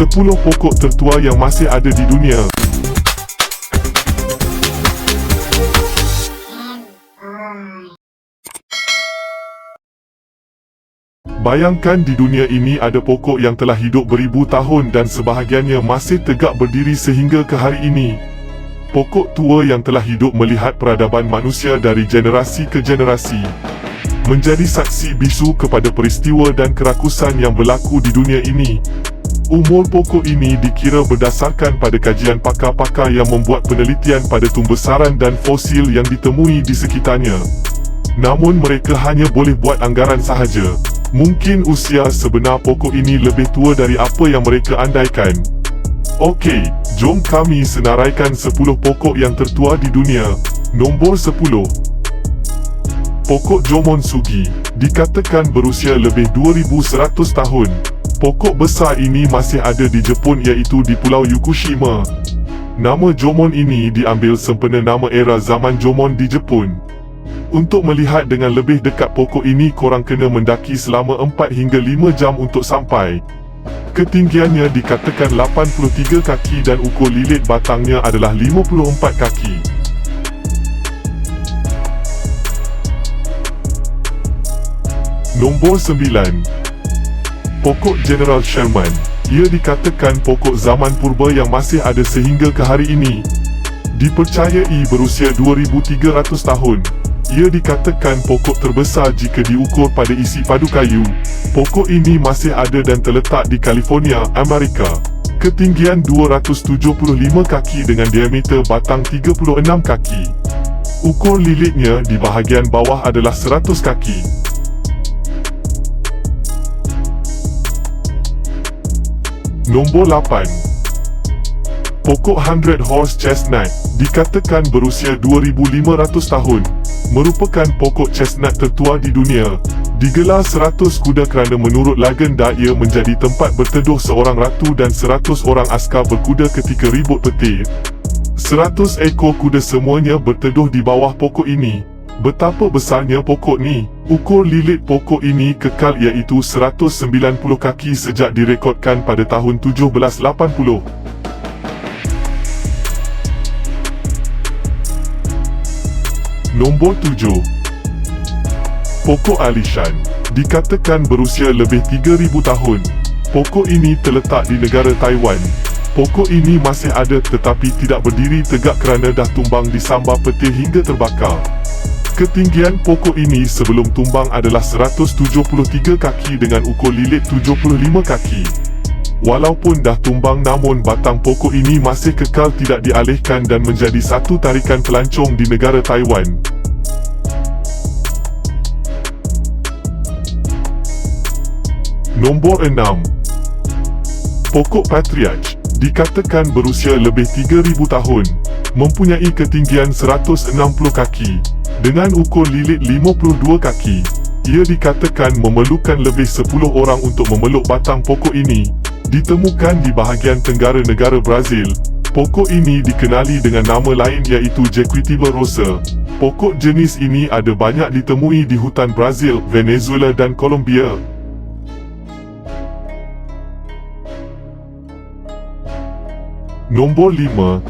10 pokok tertua yang masih ada di dunia. Bayangkan di dunia ini ada pokok yang telah hidup beribu tahun dan sebahagiannya masih tegak berdiri sehingga ke hari ini. Pokok tua yang telah hidup melihat peradaban manusia dari generasi ke generasi. Menjadi saksi bisu kepada peristiwa dan kerakusan yang berlaku di dunia ini. Umur pokok ini dikira berdasarkan pada kajian pakar-pakar yang membuat penelitian pada tumbesaran dan fosil yang ditemui di sekitarnya. Namun mereka hanya boleh buat anggaran sahaja. Mungkin usia sebenar pokok ini lebih tua dari apa yang mereka andaikan. Okey, jom kami senaraikan 10 pokok yang tertua di dunia. Nombor 10. Pokok Jomon Sugi, dikatakan berusia lebih 2100 tahun. Pokok besar ini masih ada di Jepun iaitu di Pulau Yukushima. Nama Jomon ini diambil sempena nama era zaman Jomon di Jepun. Untuk melihat dengan lebih dekat pokok ini korang kena mendaki selama 4 hingga 5 jam untuk sampai. Ketinggiannya dikatakan 83 kaki dan ukur lilit batangnya adalah 54 kaki. Nombor 9. Pokok General Sherman. Ia dikatakan pokok zaman purba yang masih ada sehingga ke hari ini. Dipercayai berusia 2300 tahun. Ia dikatakan pokok terbesar jika diukur pada isi padu kayu. Pokok ini masih ada dan terletak di California, Amerika. Ketinggian 275 kaki dengan diameter batang 36 kaki. Ukur lilitnya di bahagian bawah adalah 100 kaki. Nombor 8. Pokok 100 Horse Chestnut, dikatakan berusia 2500 tahun. Merupakan pokok chestnut tertua di dunia. Digelar 100 kuda kerana menurut legenda ia menjadi tempat berteduh seorang ratu dan 100 orang askar berkuda ketika ribut petir. 100 ekor kuda semuanya berteduh di bawah pokok ini. Betapa besarnya pokok ni? Ukur lilit pokok ini kekal iaitu 190 kaki sejak direkodkan pada tahun 1780. Nombor 7. Pokok Alishan, dikatakan berusia lebih 3000 tahun. Pokok ini terletak di negara Taiwan. Pokok ini masih ada tetapi tidak berdiri tegak kerana dah tumbang disambar petir hingga terbakar. Ketinggian pokok ini sebelum tumbang adalah 173 kaki dengan ukur lilit 75 kaki. Walaupun dah tumbang namun batang pokok ini masih kekal tidak dialihkan dan menjadi satu tarikan pelancong di negara Taiwan. Nombor 6. Pokok Patriarch, dikatakan berusia lebih 3000 tahun. Mempunyai ketinggian 160 kaki. Dengan ukur lilit 52 kaki. Ia dikatakan memerlukan lebih 10 orang untuk memeluk batang pokok ini. Ditemukan di bahagian tenggara negara Brazil. Pokok ini dikenali dengan nama lain iaitu Jequitiba rosa. Pokok jenis ini ada banyak ditemui di hutan Brazil, Venezuela dan Colombia. Nombor 5.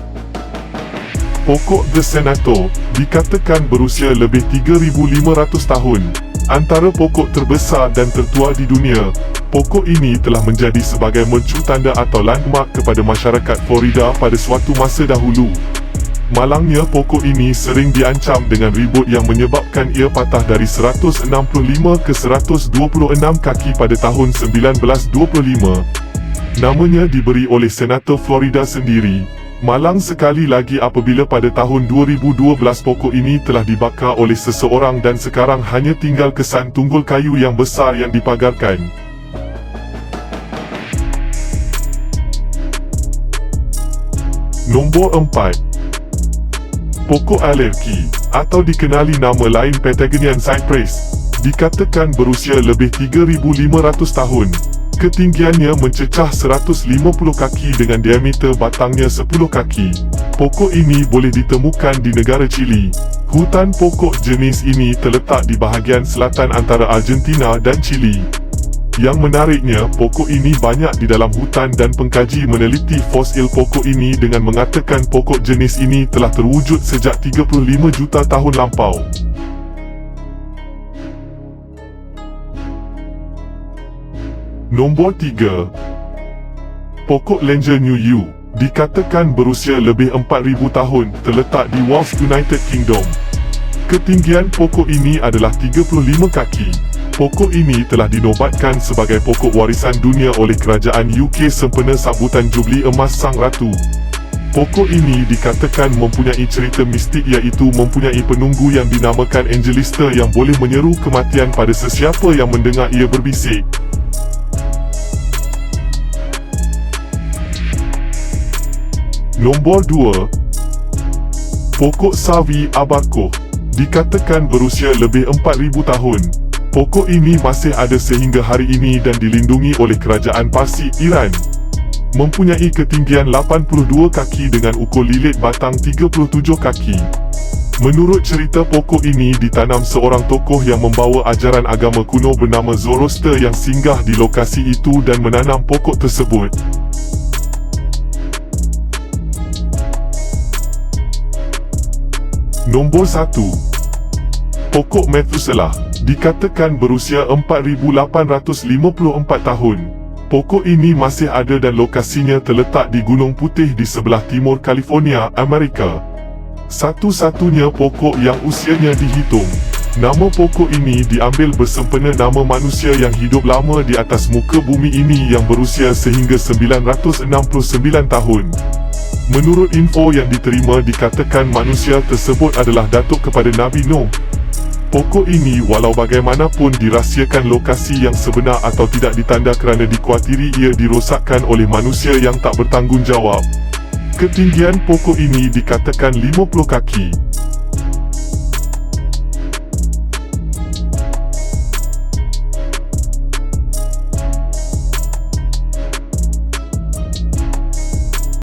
Pokok The Senator, dikatakan berusia lebih 3500 tahun. Antara pokok terbesar dan tertua di dunia. Pokok ini telah menjadi sebagai mercu tanda atau landmark kepada masyarakat Florida pada suatu masa dahulu. Malangnya pokok ini sering diancam dengan ribut yang menyebabkan ia patah dari 165 ke 126 kaki pada tahun 1925. Namanya diberi oleh Senator Florida sendiri. Malang sekali lagi apabila pada tahun 2012 pokok ini telah dibakar oleh seseorang dan sekarang hanya tinggal kesan tunggul kayu yang besar yang dipagarkan. Nombor 4. Pokok alergi, atau dikenali nama lain Patagonian Cypress, dikatakan berusia lebih 3500 tahun. Ketinggiannya mencecah 150 kaki dengan diameter batangnya 10 kaki. Pokok ini boleh ditemukan di negara Chili. Hutan pokok jenis ini terletak di bahagian selatan antara Argentina dan Chili. Yang menariknya, pokok ini banyak di dalam hutan dan pengkaji meneliti fosil pokok ini dengan mengatakan pokok jenis ini telah terwujud sejak 35 juta tahun lampau. Nombor 3. Pokok Langer New Yew dikatakan berusia lebih 4,000 tahun, terletak di Wales, United Kingdom. Ketinggian pokok ini adalah 35 kaki. Pokok ini telah dinobatkan sebagai pokok warisan dunia oleh kerajaan UK sempena sambutan Jubli Emas Sang Ratu. Pokok ini dikatakan mempunyai cerita mistik, iaitu mempunyai penunggu yang dinamakan Angelista yang boleh menyeru kematian pada sesiapa yang mendengar ia berbisik. Nombor 2. Pokok Sawi Abakoh dikatakan berusia lebih 4,000 tahun. Pokok ini masih ada sehingga hari ini dan dilindungi oleh kerajaan Parsi, Iran. Mempunyai ketinggian 82 kaki dengan ukur lilit batang 37 kaki. Menurut cerita, pokok ini ditanam seorang tokoh yang membawa ajaran agama kuno bernama Zoroaster yang singgah di lokasi itu dan menanam pokok tersebut. Nombor 1. Pokok Methuselah dikatakan berusia 4,854 tahun. Pokok ini masih ada dan lokasinya terletak di Gunung Putih di sebelah timur California, Amerika. Satu-satunya pokok yang usianya dihitung. Nama pokok ini diambil bersempena nama manusia yang hidup lama di atas muka bumi ini yang berusia sehingga 969 tahun. Menurut info yang diterima, dikatakan manusia tersebut adalah datuk kepada Nabi Nuh. Pokok ini walau bagaimanapun dirahsiakan lokasi yang sebenar atau tidak ditanda kerana dikuatiri ia dirosakkan oleh manusia yang tak bertanggungjawab. Ketinggian pokok ini dikatakan 50 kaki.